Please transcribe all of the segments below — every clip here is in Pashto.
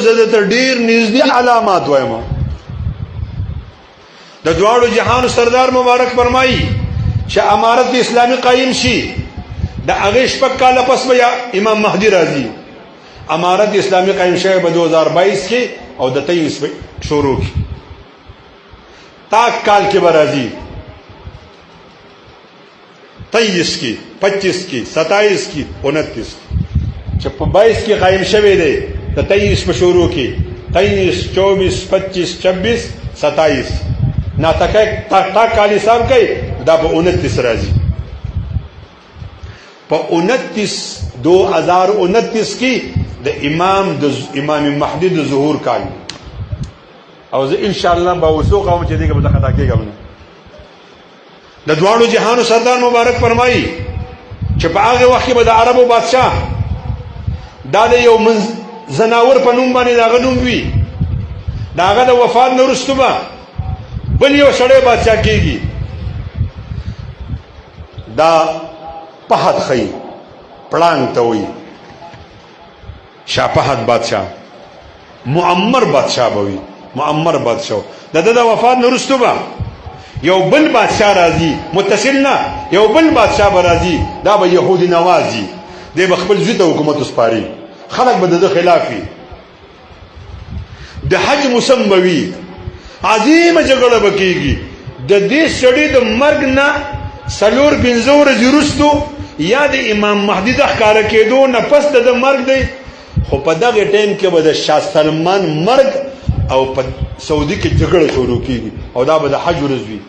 زه ته ډیر نږدې علامات وایم. د دواړو جهان سردار مبارک فرمایي چې امارت اسلامي قائم شي د هغه شپږ کاله پس بیا امام مهدي راځي. امارت اسلامي قائم شوی په 2022 کې او د 23 شروع کی تاک کال کې به راځي 23 کی 25 کی 27 کی 29 چې په 22 کې قائم شوی دی د 23 په شروع کی 23 24 25 26 27 نا تاک کال حساب کوي دا په 29 راځي. په 2029 کې د امام مهدي د ظهور کال او زه ان شاء الله به وسوق او چې دغه به خطا کېږم نه. د دواړو جهانو سردار مبارک فرمایي چې په هغه وخت کې به د عربو بادشاہ دا د یو زناور په نوم باندې دا غنوم وي دا هغه د وفات نه وروسته به بل یو سړی بادشاہ کېږي. دا پهد خي پړانګ ته وي شاه پهد بادشاہ معمر بادشاہ به وي معمر بادشاہ د وفات نه وروسته به یو بل بادشاہ راځي متصل نه یو بل بادشاہ به راځي دا به يهودي نوازي دی به خپل زوی ته حکومت وسپاري خلک به د خلاف وي. د حج موسم به وي عظیمه جګړه به کېږي. د دې سړي د مرګ نه 4-5 ورځې وروسته یا د امام مهدي د ښکاره کېدو نه پس د مرګ دی خو په دغه ټایم کې به د شاه سلمان مرګ او په سعودي کې جګړه شروع کېږي او دا به د حج ورځ وي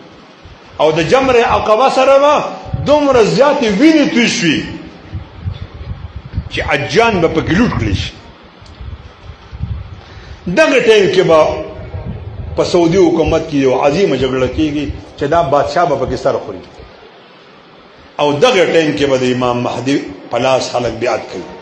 او د جمر عقبه سره به دومره زیاتې وینې توی شوي چې حجان به پکې لوټ کړي شي. دغه ټایم کې به په سعودي حکومت کې یو عظیمه جګړه کېږي چې دا بادشاہ به پکې سر خوري او دغه ټایم کې به د امام مهدي په لاس خلک بیعت کوي.